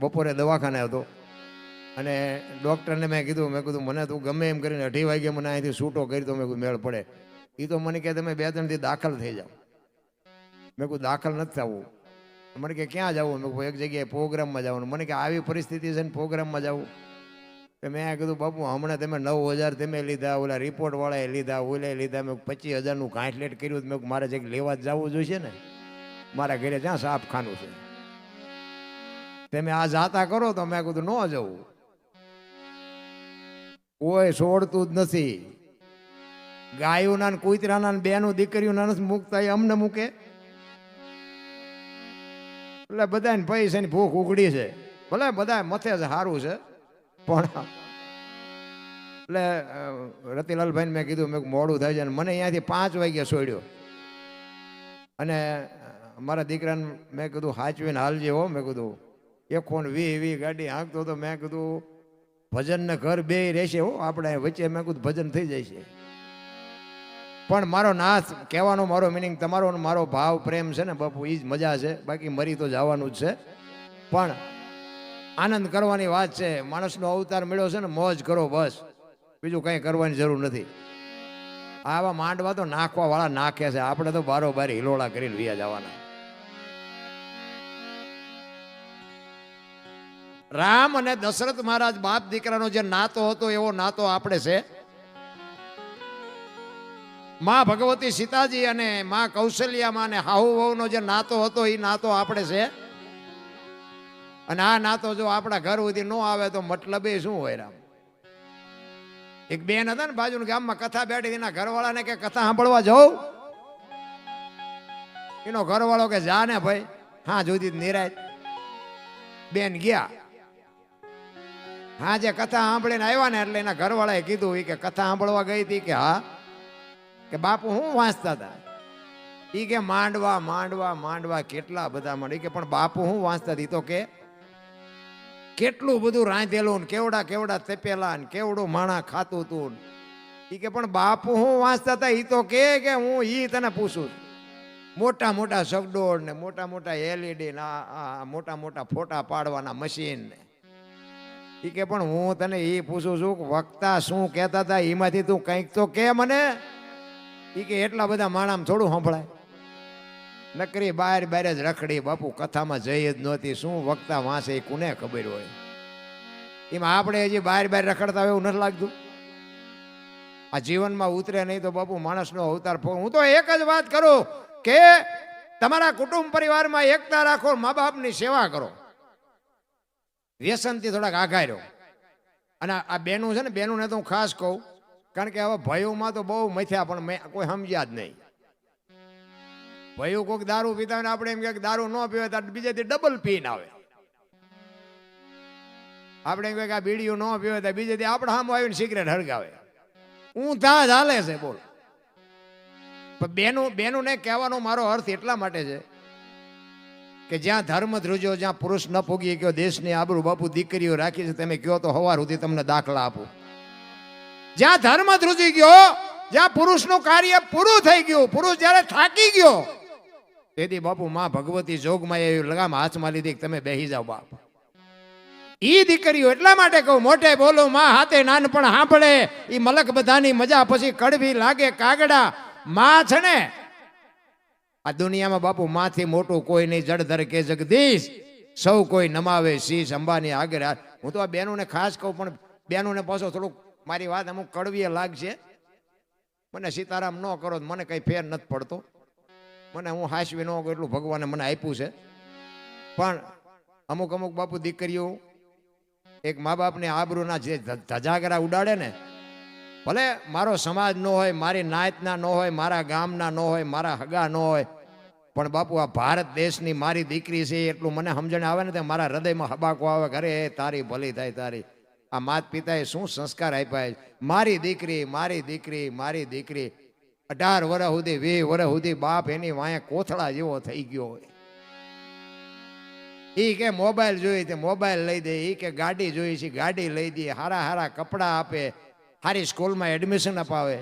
બપોરે દવાખાને હતો અને ડૉક્ટરને મેં કીધું મને તું ગમે એમ કરીને 2:30 વાગે મને અહીંથી છૂટો કરી તો મેં કીધું મેળ પડે. એ તો મને કહે તમે 2-3 દી દાખલ થઈ જાઓ. મેં કીધું દાખલ નથી થવું. મને કે ક્યાં જવું? મેં કીધું એક જગ્યાએ પ્રોગ્રામમાં જવાનું. મને કે આવી પરિસ્થિતિ છે ને પ્રોગ્રામમાં જવું? તો મેં કીધું બાપુ હમણાં તમે 9,000 તમે લીધા, ઓલા રિપોર્ટવાળાએ લીધા, ઓલે લીધા, મેં 25,000નું ગાંઠલેટ કર્યું. મેં મારે જગ્યા લેવા જ જવું જોઈશે ને, મારા ઘરે જ્યાં સાફ ખાનું છે. તમે આ જાતા કરો તો મેં કીધું ન જવું. કોઈ છોડતું જ નથી. ગાયોના ને કૂતરાના ને બેનું દીકરીઓના નથી મૂકતા, એ અમને મૂકે. એટલે બધાને પૈસાની ભૂખ ઉઘડી છે. ભલે બધા મથે છે, સારું છે, પણ એટલે રતિલાલભાઈને મેં કીધું મેં મોડું થાય છે. અને મને અહીંયાથી 5 વાગ્યા છોડ્યો. અને મારા દીકરાને મેં કીધું હાચવીને હાલજે હો. મેં કીધું 120 ગાડી હાંકતો તો મેં કીધું ભજનને ઘર બે રહેશે હો આપણે વચ્ચે. મેં કીધું ભજન થઈ જાય છે. પણ મારો નાથ કહેવાનો મારો મિનિંગ તમારો મારો ભાવ પ્રેમ છે ને બાપુ, એ જ મજા છે. બાકી મરી તો જવાનું જ છે, પણ આનંદ કરવાની વાત છે. માણસનો અવતાર મળ્યો છે ને, મોજ કરો બસ, બીજું કંઈ કરવાની જરૂર નથી. આવા માંડવા તો નાખવા વાળા નાખે છે, આપણે તો બારોબાર હિલોળા કરીને વિયા જવાના. રામ અને દશરથ મહારાજ બાપ દીકરાનો જે નાતો હતો એવો નાતો આપણે છે. માં ભગવતી સીતાજી અને માં કૌશલ્યામાં અને હાહુ વહુનો જે નાતો હતો એ નાતો આપણે છે. અને આ નાતો જો આપણા ઘર સુધી ન આવે તો મતલબ એ શું હોય? રામ એક બેન હતા ને બાજુના ગામમાં, કથા બેઠી, એના ઘરવાળાને કે કથા સાંભળવા જાઉં? એનો ઘરવાળો કે જા ને ભાઈ, હા જોતી નિરાય. બેન ગયા. હા જે કથા સાંભળીને આવ્યા ને એટલે એના ઘરવાળાએ કીધું કે કથા સાંભળવા ગઈ હતી? કે હા. કે બાપુ હું વાંચતા હતા? ઈ કે માંડવા માંડવા માંડવા કેટલા બધા માંડ. કે પણ બાપુ હું વાંચતા હતી? તો કે કેટલું બધું રાંધેલું ને કેવડા કેવડા તપેલા ને કેવડું માણા ખાતું તું. ઈ કે પણ બાપુ હું વાંચતા હતા? ઈ તો કે હું ઈ તને પૂછું. મોટા મોટા સગડોળ ને મોટા મોટા LED ને મોટા મોટા ફોટા પાડવાના મશીન ને. ઈ કે પણ હું તને ઈ પૂછું છું કે વક્તા શું કહેતા હતા એમાંથી તું કંઈક તો કે મને. ઈ કે એટલા બધા માણામાં થોડું સંભળાય. નકરી બહાર બહાર જ રખડી બાપુ, કથામાં જઈ જ નહોતી. શું વક્તા વાંચે એ કોને ખબર હોય? એમાં આપણે હજી બહાર બહાર રખડતા હોય એવું નથી લાગતું? આ જીવનમાં ઉતરે નહીં તો બાપુ માણસનો અવતાર. હું તો એક જ વાત કરું કે તમારા કુટુંબ પરિવારમાં એકતા રાખો, મા બાપની સેવા કરો, વ્યસનથી થોડાક આઘા રહો. અને આ બેનું છે ને, બેનુંને તો હું ખાસ કહું, કારણ કે હવે ભયોમાં તો બહુ મથ્યા પણ મેં કોઈ સમજ્યા જ નહીં. ભયું કોઈક દારૂ પીતા હોય ને આપણે એમ કે દારૂ ન પીવે તો બીજેથી ડબલ પીને આવે. આપણે એમ કે આ બીડીયું ન પીવે તો બીજેથી આપણે સામે આવીને સિગરેટ હળગાવે. ઊંધા જ હાલે છે. બોલ. પણ બેનુંને કહેવાનો મારો અર્થ એટલા માટે છે કે જ્યાં ધર્મ ધ્રુજો, જ્યાં પુરુષ ન પૂગી ગયો, દેશની આબરૂ બાપુ દીકરીઓ રાખી છે. તમે કહો તો સવાર સુધી તમને દાખલા આપું. જ્યાં ધર્મ ધ્રુજી ગયો, જ્યાં પુરુષનું કાર્ય પૂરું થઈ ગયું, પુરુષ જ્યારે થાકી ગયો, તેથી બાપુ માં ભગવતી જોગમાં એવી લગામ હાથમાં લીધી કે તમે બેહી જાઓ બાપ. ઈ દીકરીઓ એટલા માટે કહું, મોટે બોલો માં હાથે નાનપણ સાંભળે. ઈ મલક બધાની મજા પછી કડવી લાગે કાગડા. માં છે ને આ દુનિયામાં બાપુ માંથી મોટું કોઈ નહીં. જળધર કે જગદીશ સૌ કોઈ નમાવે શીશ અંબાની આગળ. હું તો આ બહેનોને ખાસ કહું, પણ બહેનોને પાછો થોડુંક મારી વાત અમુક કડવી લાગશે. મને સીતારામ ન કરો મને કઈ ફેર નથી પડતો. મને હું હાસવી ન કરું એટલું ભગવાને મને આપ્યું છે. પણ અમુક અમુક બાપુ દીકરીઓ એક મા બાપને આબરૂના જે ધજાગરા ઉડાડે ને, ભલે મારો સમાજ ન હોય, મારી નાતના ન હોય, મારા ગામના ન હોય, મારા હગા ન હોય, પણ બાપુ આ ભારત દેશની મારી દીકરી છે એટલું મને સમજણ આવે ને, મારા હૃદયમાં હબાકો આવે. ઘરે તારી ભલી થાય તારી. આ માત પિતાએ શું સંસ્કાર આપ્યા? મારી દીકરી મારી દીકરી મારી દીકરી. 18 વર્ષ સુધી 20 વર્ષ સુધી બાપ એની વાંહે કોથળા જેવો થઈ ગયો હોય. ઈ કે મોબાઈલ જોઈ તે મોબાઈલ લઈ દે, ઈ કે ગાડી જોઈ છે ગાડી લઈ દે, હારા હારા કપડા આપે, હારી સ્કૂલમાં એડમિશન અપાવે.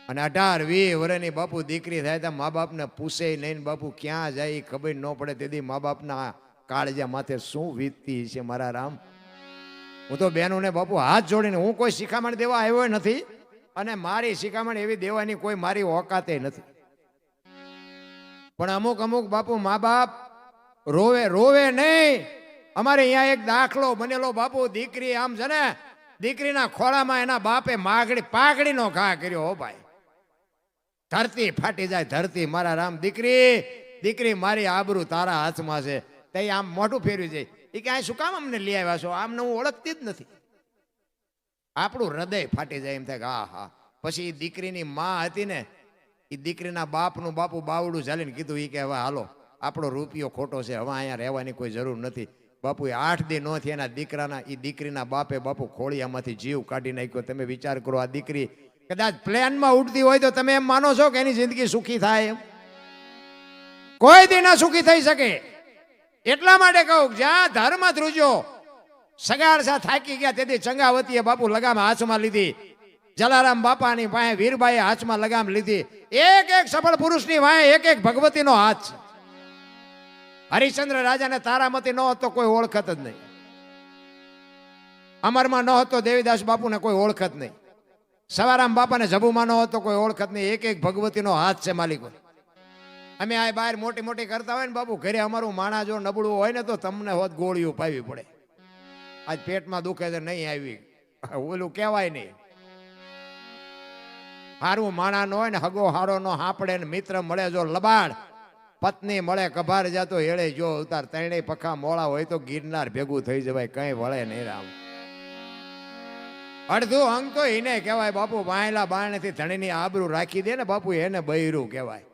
અને 18-20 વર્ષની બાપુ દીકરી થાય તો મા બાપને પૂછે નહીં. બાપુ ક્યાં જાય ખબર ન પડે. તેથી મા બાપના કાળજા માથે શું વીતતી છે મારા રામ. હું તો બહેનોને બાપુ હાથ જોડીને, હું કોઈ શિખામણ દેવા આવ્યો નથી અને મારી શિખામણ એવી દેવાની કોઈ મારી ઓકાતે નથી. પણ અમુક અમુક બાપુ મા બાપ રોવે રોવે નહીં. અમારે અહીંયા એક દાખલો બનેલો બાપુ, દીકરી આમ છે ને, દીકરીના ખોળામાં એના બાપે પાઘડીનો ઘા કર્યો. હો ભાઈ, ધરતી ફાટી જાય ધરતી. મારા રામ, દીકરી મારી આબરૂ તારા હાથમાં છે. તે આમ મોઢું ફેરવી જાય. એ કે આ શું કામ અમને લઈ આવ્યા છો? આમને હું ઓળખતી જ નથી. આપણું હૃદય ફાટી જાય એમ થાય કે હા હા. પછી એ દીકરીની માં હતી ને, એ દીકરીના બાપનું બાપુ બાવડું ચાલીને કીધું, એ કે હવે હાલો, આપણો રૂપિયો ખોટો છે, હવે અહીંયા રહેવાની કોઈ જરૂર નથી. બાપુ 8 દી નો થયા, એના દીકરીના બાપે બાપુ ખોળિયામાંથી જીવ કાઢી નાખ્યો. તમે વિચાર કરો, આ દીકરી કદાચ પ્લેનમાં ઉડતી હોય તો તમે એમ માનો છો કે એની જિંદગી સુખી થાય? એમ કોઈ દી ના સુખી થઈ શકે. એટલા માટે કહું, જ્યાં ધર્મ ધ્રુજો સગાડસા થાકી ગયા તેથી ચંગાવતીએ બાપુ લગામ હાથમાં લીધી. જલારામ બાપાની પાસે વીરબાઈએ હાથમાં લગામ લીધી. એક એક સફળ પુરુષની વાંહે એક એક ભગવતીનો હાથ છે. હરિશ્ચંદ્ર રાજાને તારામતી ન હતો કોઈ ઓળખત જ નહીં. અમરમાં ન હતો દેવીદાસ બાપુને કોઈ ઓળખત નહીં. સવારામ બાપાને જબુમાં ન હતો કોઈ ઓળખત નહીં. એક એક ભગવતીનો હાથ છે માલિકો. અમે આ બહાર મોટી મોટી કરતા હોય ને બાપુ, ઘરે અમારું માણા જો નબળું હોય ને તો તમને હોત ગોળીઓ પાવી પડે. આજ પેટમાં દુખે છે, નહીં આવી, ઓલું કહેવાય નહીં. હારું માણા નો હોય ને, હગો હારો નો હાંપડે ને મિત્ર મળે જો લબાડ, પત્ની મળે કભાર જાતો હેળે જો ઉતાર. ત્રણેય પખા મોળા હોય તો ગિરનાર ભેગું થઈ જવાય, કઈ વળે નહીં રામ. અડધું અંગ તો એને કહેવાય બાપુ. વાયેલા બાણેથી ધણીની આબરૂ રાખી દે ને બાપુ, એને બૈરું કહેવાય.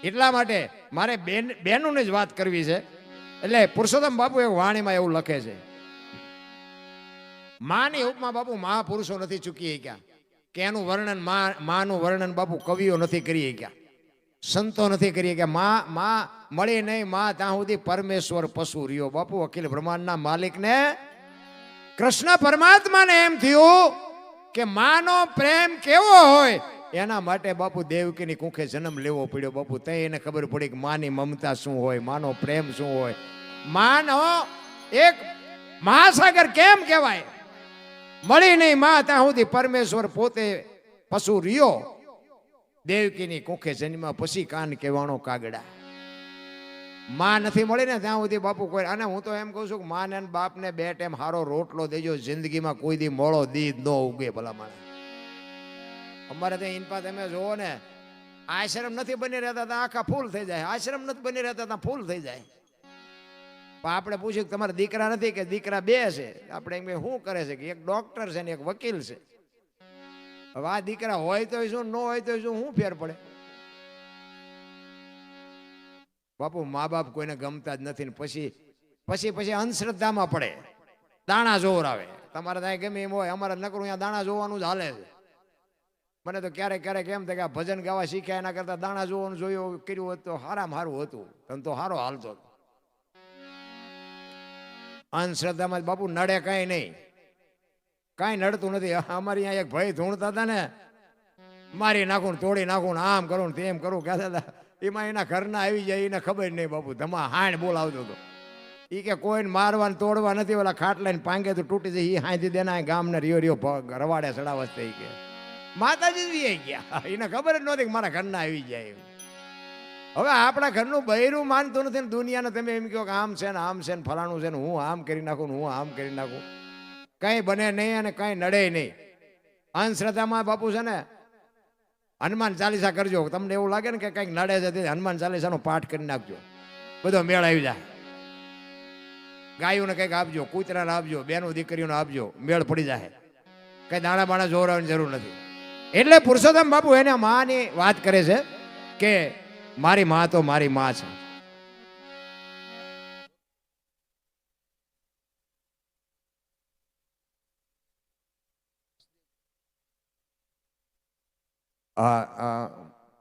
એટલા માટે મારે બેનોની જ વાત કરવી છે. એટલે પુરુષોત્તમ બાપુ એક વાણીમાં એવું લખે છે, માની ઉપમા બાપુ મહાપુરુષો નથી ચૂકી ગયા, કે એનું વર્ણન માનું વર્ણન બાપુ કવિઓ નથી કરી ગયા, સંતો નથી કરી ગયા. માં મળી નહીં માં ત્યાં સુધી પરમેશ્વર પશુ રહ્યો. બાપુ અખિલ બ્રહ્માંડના માલિકને, કૃષ્ણ પરમાત્માને એમ થયું કે માનો પ્રેમ કેવો હોય, એના માટે બાપુ દેવકીની કુંખે જન્મ લેવો પડ્યો. બાપુ તઈ એને ખબર પડી કે માની મમતા શું હોય, માનો પ્રેમ શું હોય. માનો એક મહાસાગર કેમ કહેવાય? મળી નહીં માં ત્યાં સુધી પરમેશ્વર પોતે પશુ રહ્યો. દેવકીની કુંખે જન્મ પછી કાન કહેવાનો કાગડા. માં નથી મળી ને ત્યાં સુધી બાપુ કોઈ. અને હું તો એમ કહું છું કે માં ને બાપ ને 2 ટાઈમ હારો રોટલો દેજો, જિંદગીમાં કોઈ દી મોળો દી ન ઉગે. ભલા માણસ અમારે ત્યાં ઇનપા તમે જોવો ને, આશ્રમ નથી બની રહેતા ત્યાં આખા ફૂલ થઈ જાય. આશ્રમ નથી બની રહેતા ત્યાં ફૂલ થઈ જાય. પણ આપણે પૂછ્યું કે તમારા દીકરા નથી કે દીકરા 2 છે. આપણે એમ શું કરે છે કે એક ડોક્ટર છે ને એક વકીલ છે. હવે આ દીકરા હોય તો શું, ન હોય તો શું ફેર પડે? બાપુ મા બાપ કોઈને ગમતા જ નથી ને પછી અંધશ્રદ્ધામાં પડે, દાણા જોર આવે. તમારે ત્યાં ગમે એમ હોય, અમારે નકરું અહીંયા દાણા જોવાનું જ હાલે છે. મને તો ક્યારેક ક્યારેક એમ થાય કે આ ભજન ગાવા શીખ્યા એના કરતા દાણા જોવાનું જોયું કર્યું હોત તો સારામાં સારું હતું. તને તો સારો હાલતો. અંધશ્રદ્ધામાં બાપુ નડે કઈ નહીં, કઈ નડતું નથી. અમારી અહીંયા એક ભાઈ ધૂણતા હતા ને, મારી નાખું તોડી નાખું, આમ કરું તેમ કરું કહેતા હતા. એમાં એના ઘરના આવી જાય, એને ખબર નહીં બાપુ. ધમા હાણ બોલાવતો હતો. એ કે કોઈને મારવા તોડવા નથી, ઓલા ખાટલાઈને પાંગે તો તૂટી જાય. એ હાંધી દેના ગામને રિયો રવાડે ચડાવત થઈ કે માતાજી વી ગયા. એને ખબર જ નહોતી કે મારા ઘરના આવી જાય. હવે આપણા ઘરનું બૈરું માનતું નથી ને દુનિયાને તમે એમ કહો કે આમ છે ને આમ છે ને ફલાણું છે ને હું આમ કરી નાખું, હું આમ કરી નાખું. કઈ બને નહીં અને કઈ નડે નહીં. અંધશ્રદ્ધામાં બાપુ છે ને, હનુમાન ચાલીસા કરજો. તમને એવું લાગે ને કે કંઈક નડે છે, હનુમાન ચાલીસાનો પાઠ કરી નાખજો, બધો મેળ આવી જાય. ગાયોને કંઈક આપજો, કૂતરાને આપજો, બેનો દીકરીઓને આપજો, મેળ પડી જાય. કઈ દાણા બાણા જોવડાવવાની જરૂર નથી. એટલે પુરુષોત્તમ બાપુ એને માની વાત કરે છે કે મારી માં તો મારી માં છે.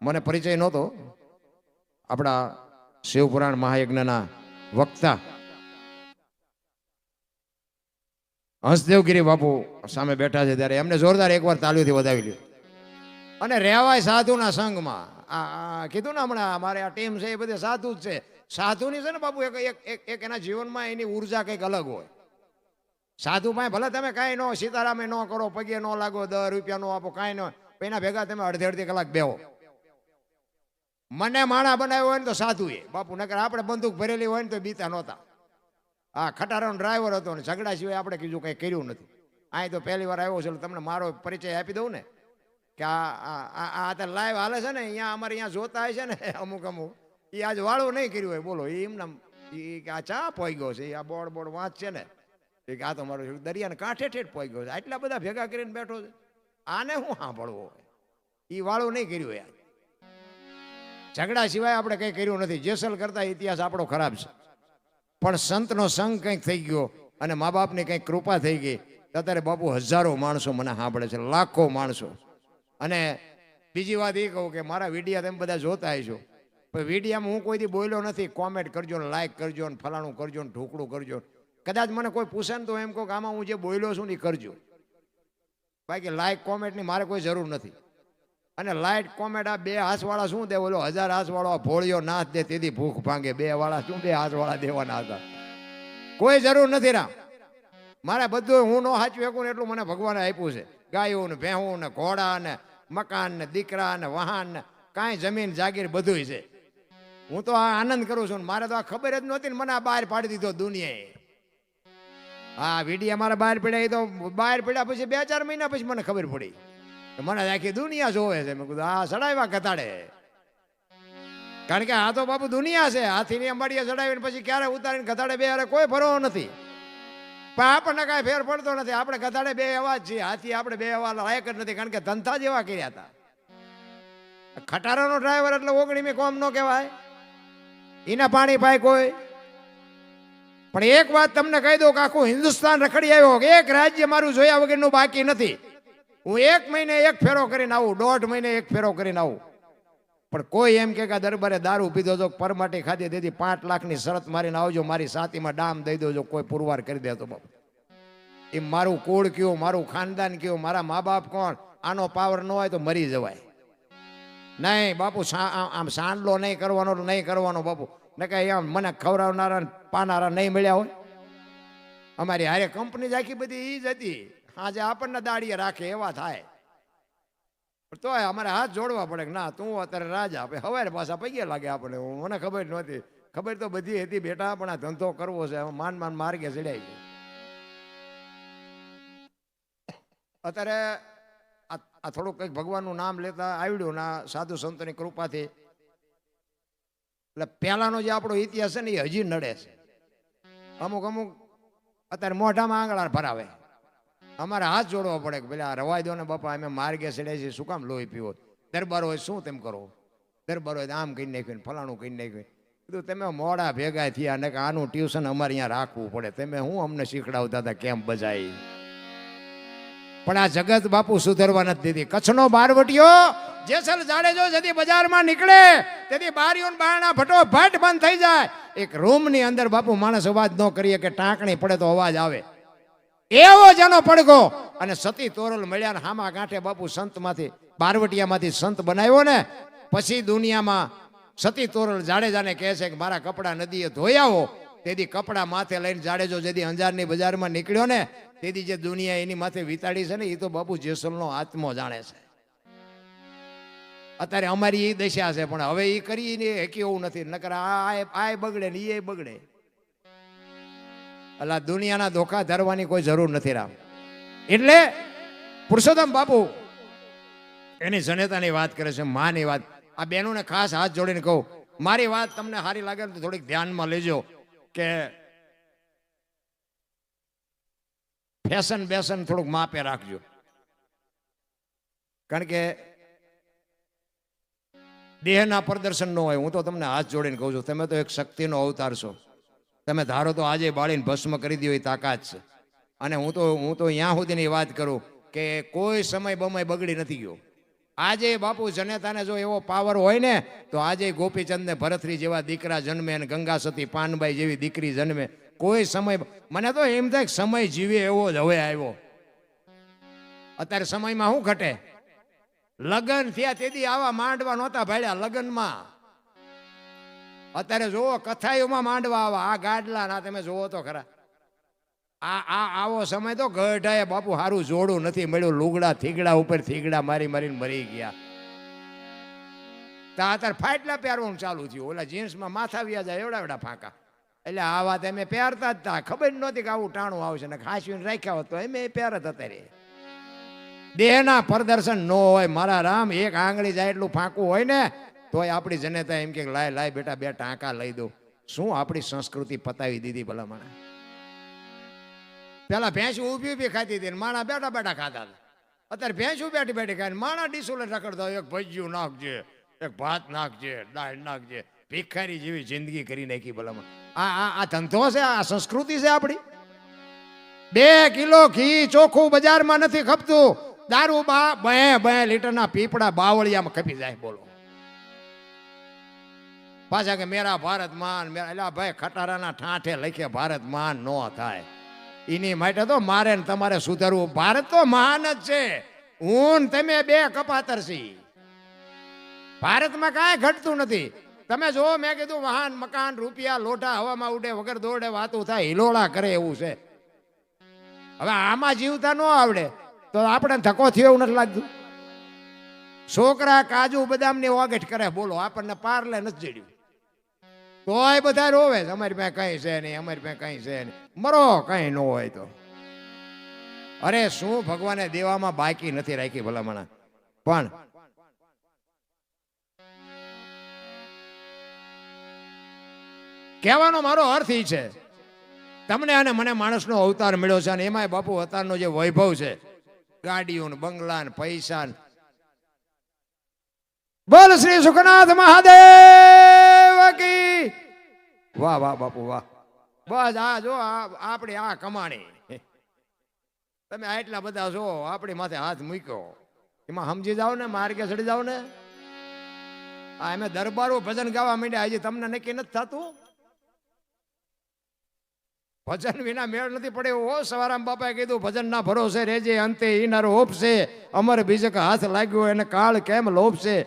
મને પરિચય નહોતો. આપણા શિવપુરાણ મહાયજ્ઞના વક્તા હંસદેવગીરી બાપુ સામે બેઠા છે ત્યારે એમને જોરદાર એકવાર તાળીઓથી વધાવી લ્યો. અને રહેવાય સાધુના સંઘમાં. કીધું ને હમણાં અમારે આ ટીમ છે એ બધે સાધુ જ છે. સાધુની છે ને બાપુ એક એના જીવનમાં એની ઉર્જા કંઈક અલગ હોય. સાધુ ભાઈ ભલે તમે કાંઈ ન સીતારામે ન કરો, પગે ન લાગો, 10 રૂપિયા નો આપો, કાંઈ ન, એના ભેગા તમે અડધી કલાક બેહો. મને માણા બનાવ્યો હોય ને તો સાધુ એ બાપુ, નકર આપણે બંદૂક ભરેલી હોય ને તો બીતા નહોતા. હા, ખટારાનો ડ્રાઈવર હતો ને ઝઘડા સિવાય આપણે કીધું કંઈ કર્યું નથી. અહીં તો પહેલી વાર આવ્યો છે એટલે તમને મારો પરિચય આપી દઉં ને કે આ લાઈવ હાલે છે ને, અહીંયા અમારે અહીંયા જોતા હોય છે ને અમુક એ આજ વાળું નહીં કર્યું હોય. બોલો એમના એ આ ચા પોઈ ગયો છે, આ બોર્ડ વાંચ છે ને, કે આ તો મારો દરિયાને કાંઠે ઠેઠ પોઈ ગયો છે, આટલા બધા ભેગા કરીને બેઠો છે, આને શું સાંભળવો હોય? એ વાળું નહીં કર્યું યાર. ઝઘડા સિવાય આપણે કંઈ કર્યું નથી. જેસલ કરતા ઇતિહાસ આપણો ખરાબ છે, પણ સંતનો સંગ કંઈક થઈ ગયો અને મા બાપની કંઈક કૃપા થઈ ગઈ. અત્યારે બાપુ હજારો માણસો મને સાંભળે છે, લાખો માણસો. અને બીજી વાત એ કહું કે મારા વિડીયા તમે બધા જોતા હશો, પણ વિડીયામાં હું કોઈથી બોલ્યો નથી. કોમેન્ટ કરજો ને, લાઈક કરજો ને, ફલાણું કરજો ને, ઢોકળું કરજો. કદાચ મને કોઈ પૂછે ને તો એમ કહું કે આમાં હું જે બોલ્યો છું ને એ કરજો. બાકી લાઈક કોમેન્ટની મારે કોઈ જરૂર નથી. અને લાઈટ કોમેન્ટ આ 2 હાથવાળા શું દે? ઓલો 1000 હાથવાળો ભોળિયો નાથ દે તેથી ભૂખ ભાંગે. 2 વાળા શું 2 હાથવાળા દેવાના હતા? કોઈ જરૂર નથી રામ. મારે બધું હું નો સાચું એકું ને એટલું મને ભગવાને આપ્યું છે. ગાયું ને ભેહું ને ઘોડા ને મકાન ને દીકરા ને વાહન ને કાંઈ જમીન જાગીર બધું છે. હું તો આ આનંદ કરું છું. મારે તો આ ખબર જ નહોતી ને મને આ બહાર પાડી દીધો દુનિયાએ. હા, વિડીયા મારા બહાર પડ્યા, એ તો બહાર પડ્યા પછી 2-4 મહિના પછી મને ખબર પડી. મને આખી દુનિયા જોવે છે. મેં કીધું આ ચડાવ્યા કતાડે, કારણ કે આ તો બાપુ દુનિયા છે. હાથીની અંબાડીએ ચડાવીને પછી ક્યારે ઉતારીને કતાડે બે અરે કોઈ ભરો નથી. પણ આપણને કાંઈ ફેર પડતો નથી. આપણે કતાડે બે એવા જ છીએ, હાથી આપણે બે એવા લાયક જ નથી, કારણ કે ધંધા જેવા કર્યા હતા. ખટારાનો ડ્રાઈવર એટલે 19મી કોમ નો કહેવાય, એના પાણી પાય કોઈ. પણ એક વાત તમને કહી દઉં કે આખું હિન્દુસ્તાન રખડી આવ્યો, એક રાજ્ય મારું જોયા વગરનું બાકી નથી. હું 1 મહિને 1 ફેરો કરીને આવું, 1.5 મહિને 1 ફેરો કરીને આવું. પણ કોઈ એમ કે દરબારે દારૂ પીધો તો પરમાટી ખાધી તેથી 5 લાખની શરત મારીને આવજો, મારી સાતીમાં ડામ દઈ દો, કોઈ પુરવાર કરી દે તો બાપુ. એ મારું કુળ કયું, મારું ખાનદાન કયું, મારા મા બાપ કોણ, આનો પાવર ન હોય તો મરી જવાય. નહીં બાપુ, આમ સાંડલો નહીં કરવાનો બાપુ. ને કઈ આમ મને ખવડાવનારા પાનારા નહીં મળ્યા હોય. અમારી હારે કંપની જ આખી બધી ઈ જ હતી. આજે આપણને દાડીએ રાખે એવા થાય. તો અમારે હાથ જોડવા પડે કે ના તું અત્યારે રાજા. આપણે હવારે પાછા પૈયે લાગે આપણે. મને ખબર નહોતી. ખબર તો બધી હતી બેટા, પણ આ ધંધો કરવો છે, માન માર્ગે ચડાઈ ગયો. અત્યારે આ થોડુંક કંઈક ભગવાનનું નામ લેતા આવડ્યું ના સાધુ સંતોની કૃપાથી. એટલે પહેલાનો જે આપણો ઇતિહાસ છે ને એ હજી નડે છે. અમુક અત્યારે મોઢામાં આંગળા ભરાવે. અમારે હાથ જોડવા પડે કે પેલા રવાઈ દો ને બાપા, અમે માર્ગે ચડે છે, શું કામ લોહી પીવો? દરબાર હોય શું તેમ કરો? દરબાર હોય આમ કહી નાખ્યું, ફલાણું કહી નાખ્યું. કીધું તમે મોડા ભેગા થયા ને કે આનું ટ્યુશન અમારે અહીંયા રાખવું પડે. તમે હું અમને શીખડાવતા હતા કેમ બજાય. પણ આ જગત બાપુ સુધરવા નથી દીધી. કચ્છનો બારવટીયો જેસલ જાડેજો જેથી બજારમાં નીકળે તેથી બારીઓ બારણા ભટોભટ બંધ થઈ જાય. એક રૂમની અંદર બાપુ માણસ અવાજ ન કરીએ કે ટાંકણી પડે તો અવાજ આવે, એવો જેનો પડઘો. અને સતી તોરલ મળ્યા ને હામા ગાંઠે બાપુ સંતમાંથી, બારવટિયામાંથી સંત બનાવ્યો ને પછી દુનિયામાં સતી તોરલ જાડેજાને કહે છે કે મારા કપડા નદીએ ધોઈ આવો. તેથી કપડા માથે લઈને જાડેજો જેથી અંજારની બજારમાં નીકળ્યો ને તેથી જે દુનિયા એની માથે વિતાડી છે ને એ તો બાપુ જેસલનો આત્મો જાણે છે. અત્યારે અમારી એ દશા છે, પણ હવે એ કરીને હેકી એવું નથી. નકર આ બગડે ને એ બગડે. અલા દુનિયાના ધોખા ધરવાની કોઈ જરૂર નથી રામ. એટલે પુરુષોત્તમ બાપુ એની જનેતાની વાત કરે છે, માની વાત. આ બહેનોને ખાસ હાથ જોડીને કહું, મારી વાત તમને સારી લાગે તો થોડીક ધ્યાનમાં લેજો કે ફેશન બેશન થોડુંક માપે રાખજો. કારણ કે દેહના પ્રદર્શન ન હોય. હું તો તમને હાથ જોડીને કહું છું, તમે તો એક શક્તિનો અવતાર છો. તમે ધારો તો આજે બાળીને ભસ્મ કરી દો એ તાકાત છે. અને હું તો ત્યાં સુધીની વાત કરું કે કોઈ સમય બમય બગડી નથી ગયો. આજે બાપુ જનેતાને જો એવો પાવર હોય ને તો આજે ગોપીચંદ ને ભરતરી જેવા દીકરા જન્મે અને ગંગા સતી પાનબાઈ જેવી દીકરી જન્મે. કોઈ સમય મને તો એમ થાય સમય જીવે એવો જ હવે આવ્યો. અત્યારે સમયમાં શું ઘટે? લગ્ન થયા તેથી આવા માંડવા નહોતા ભાડ્યા લગ્નમાં. અત્યારે જુઓ કથાયુમાં માંડવા આવા આ ગાડલા ના તમે જુઓ તો ખરા. આવો સમય તો ગઢાએ બાપુ હારું જોડું નથી મળ્યું. લુગડા થીગડા ઉપર થીગડા મારી મારીને મરી ગયા. તા અત્યારે ફાટલા પહેરવાનું ચાલુ થયું. ઓલા જીન્સમાં માથા વ્યા જાય એવડા એવડા ફાંકા. એટલે આ વાત અમે પહેરતા જ તા. ખબર નહોતી કે આવું ટાણું આવશે ને ખાસીને રાખ્યા હોત તો એમ પહેરત અત્યારે. દેહના પ્રદર્શન ન હોય મારા રામ. એક આંગળી જાય એટલું ફાંકું હોય ને તોય આપણી જનેતા એમ કે લાય લાય બેટા બે ટાંકા લઈ દો. શું આપણી સંસ્કૃતિ પતાવી દીધી ભલા માણા. પેલા ભેંસ ઊભી ઊભી ખાતી હતી માણા બેઠા બેઠા ખાતા હતા. અત્યારે ભેંસું બેઠી બેઠી ખાય માણા ડીસુલે રખડતા એક ભજીયું નાખજે, એક ભાત નાખજે, દાળ નાખજે. ભિખારી જેવી જિંદગી કરી નાખી ભલામાં. આ ધંધો છે, આ સંસ્કૃતિ છે આપણી. 2 કિલો ઘી ચોખ્ખું બજારમાં નથી ખપતું. દારૂ 2 લીટરના પીપળા બાવળિયામાં ખપી જાય. બોલો પાછા કે મેરા ભારત માન. એટલે ભાઈ ખટારાના ઠાઠે લખે ભારત માન ન થાય. એની માટે તો મારે ને તમારે સુધારવું. ભારત તો મહાન જ છે. હું તમે 2 કપાતર છી. ભારતમાં કાંઈ ઘટતું નથી. તમે જો મેં કીધું વાહન મકાન રૂપિયા લોટા હવામાં ઉડે વગર દોડે વાતું થાય હિલોળા કરે એવું છે. હવે આમાં જીવતા ન આવડે તો આપણે ધક્કો થયો એવું નથી લાગતું. છોકરા કાજુ બદામની ઓગટ કરે. બોલો આપણને પારલે નથી જડ્યું તોય બધા રોવે છે અમારી પાસે કઈ છે નહીં, અમારી પાસે કઈ છે નહીં. મરો કઈ ન હોય તો. અરે શું ભગવાને દેવામાં બાકી નથી રાખી ભલામણા. પણ કહેવાનો મારો અર્થ એ છે તમને અને મને માણસનો અવતાર મળ્યો છે અને એમાંય બાપુ અવતારનો જે વૈભવ છે ગાડીઓ ને બંગલા ને પૈસા. બોલ શ્રી સુખનાથ મહાદેવ કી. વાહ વાહ બાપુ વાહ. બસ આ જો આપણી આ કમાણી. તમે આટલા બધા છો આપણી માથે હાથ મૂક્યો એમાં સમજી જાઓ ને માર્ગે ચડી જાઓ ને. આ અમે દરબારો ભજન ગાવા માંડ્યા હજી તમને નક્કી નથી થતું. ભજન વિના મેળ નથી પડે. ઓ સવારામ બાપાએ કીધું ભજન ના ભરોસે રેજે અંતે ઈનાર હોપશે. અમર બીજક હાથ લાગ્યો એને કાળ કેમ લોપશે.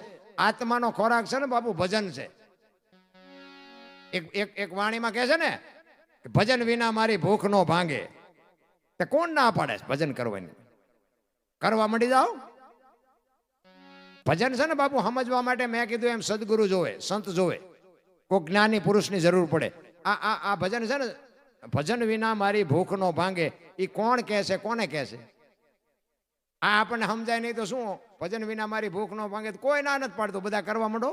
આત્માનો ખોરાક છે ને બાપુ ભજન છે. એક વાણીમાં કહે છે ને ભજન વિના મારી ભૂખ નો ભાંગે. તે કોણ ના પાડે ભજન કરવાની? કરવા માંડી જાઓ. ભજન છે ને બાપુ સમજવા માટે મેં કીધું એમ સદગુરુ જોવે, સંત જોવે, કોઈ જ્ઞાની પુરુષની જરૂર પડે. આ ભજન છે ને ભજન વિના મારી ભૂખ નો ભાંગે. એ કોણ કહે છે, કોને કહે છે? આ આપણને સમજાય નહીં તો શું? ભજન વિના મારી ભૂખ નો ભાંગે કોઈ ના નથી પાડતું. બધા કરવા માંડો.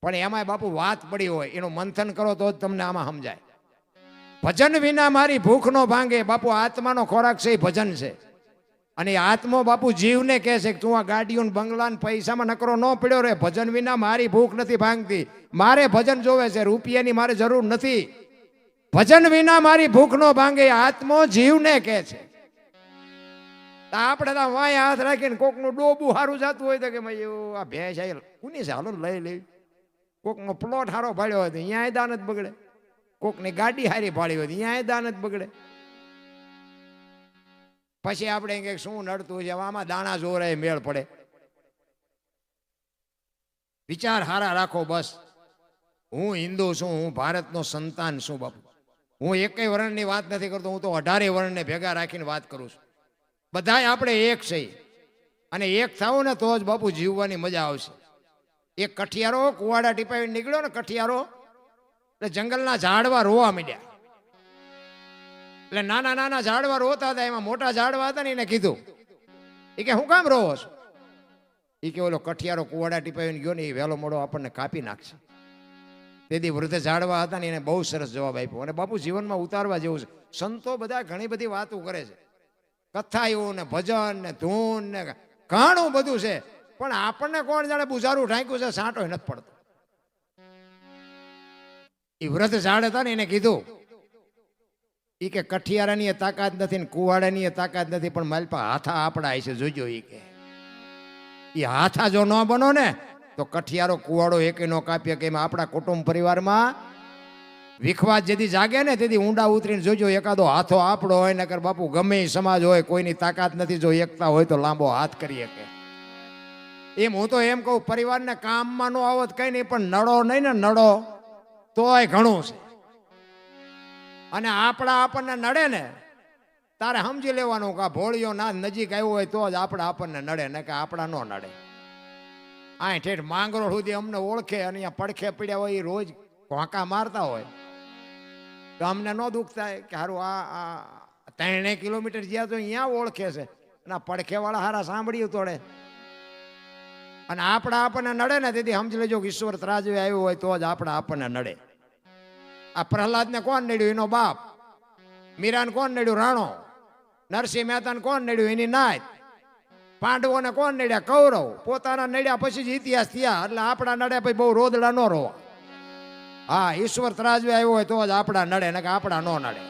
પણ એમાંય બાપુ વાત પડી હોય એનું મંથન કરો તો જ તમને આમાં સમજાય. ભજન વિના મારી ભૂખ નો ભાંગે. બાપુ આત્માનો ખોરાક છે એ ભજન છે. અને આત્મો બાપુ જીવને કહે છે કે તું આ ગાડીઓ બંગલા ને પૈસામાં નકરો ન પડ્યો રે. ભજન વિના મારી ભૂખ નથી ભાંગતી. મારે ભજન જોવે છે, રૂપિયાની મારે જરૂર નથી. ભજન વિના મારી ભૂખ નો ભાંગે. આત્મો જીવને કહે છે. આપણે તો વાય હાથ રાખીને કોકનું ડોબું સારું જતું હોય તો કે આ ભેંસ આવી કોની છે હાલો લઈ લેવી. કોકનો પ્લોટ સારો ભાડ્યો હોય તો અહીંયા દાન જ બગડે. કોકની ગાડી હારી ભાડી હોય તો અહીંયા દાન જ બગડે. પછી આપણે કંઈક શું નડતું છે આમાં દાણા જોરે મેળ પડે. વિચાર હારા રાખો બસ. હું હિન્દુ છું, હું ભારતનો સંતાન છું બાપુ. હું એકેય વર્ણની વાત નથી કરતો. હું તો 18 વર્ણને ભેગા રાખીને વાત કરું છું. બધાય આપણે એક છે અને એક થાવ ને તો જ બાપુ જીવવાની મજા આવશે. એક કઠિયારો કુવાડા ટીપાવી નીકળ્યો ને કઠિયારો એટલે જંગલના ઝાડવા રોવા માંડ્યા. એટલે નાના નાના ઝાડવા રોતા હતા. એમાં મોટા ઝાડવા હતા ને એને કીધું એ કે હું કામ રોવો છો? એ કે ઓલો કઠિયારો કુવાડા ટીપાવીને ગયો ને એ વહેલો મોડો આપણને કાપી નાખશે. તેથી વૃદ્ધ ઝાડવા હતા ને એને બહુ સરસ જવાબ આપ્યો. અને બાપુ જીવનમાં ઉતારવા જેવું છે. સંતો બધા ઘણી બધી વાતો કરે છે, કથાઓ ને ભજન ને ધૂન ને ઘણું બધું છે. પણ આપણને કોણ જાણે બુઝારું ઢાંક્યું છે, સાંટો નથી પડતો. એ વૃદ્ધ ઝાડ હતા ને એને કીધું એ કે કઠિયારાની તાકાત નથી ને કુવાડાની તાકાત નથી, પણ મારી પાસે હાથા આપડા છે જોજો. એ કે એ હાથા જો ન બનો ને તો કઠિયારો કુવાડો એક ન કાપીએ. કે આપણા કુટુંબ પરિવારમાં વિખવાદ જેથી જાગે ને તેથી ઊંડા ઉતરીને જોજો એકાદો હાથો આપણો હોય. નકર બાપુ ગમે સમાજ હોય કોઈની તાકાત નથી. જો એકતા હોય તો લાંબો હાથ કરી શકે. એમ હું તો એમ કહું, પરિવારને કામમાં નો આવત કઈ નહીં, પણ નડો નહીં ને નડો તોય ઘણું છે. અને આપણા આપણને નડે ને તારે સમજી લેવાનું કે આ ભોળિયો ના નજીક આવ્યો હોય તો જ આપણે આપણને નડે, ને કે આપણા નો નડે. આ ઠેઠ માંગરોળ સુધી અમને ઓળખે અને અહીંયા પડખે પડ્યા હોય એ રોજ ઘોંકા મારતા હોય તો અમને ન દુઃખ થાય કે હારું આ 3 કિલોમીટર જ્યાં તો અહીંયા ઓળખે છે અને પડખે વાળા હારા સાંભળ્યું તોડે. અને આપણા આપણને નડે ને તેથી સમજી લેજો કે ઈશ્વર ત્રાજવે આવ્યો હોય તો જ આપણા આપણને નડે. આ પ્રહલાદને કોણ નડ્યું? એનો બાપ. મીરાને કોણ નડ્યું? રાણો. નરસિંહ મહેતાને કોણ નડ્યું? એની નાત. પાંડવોને કોણ નડ્યા? કૌરવ. પોતાના નડ્યા પછી જ ઇતિહાસ થયા. એટલે આપણા નડે પછી બહુ રોદડા ન રોવા. હા, ઈશ્વર ત્રાજવે આવ્યો હોય તો જ આપણા નડે, ને કે આપણા ન નડે.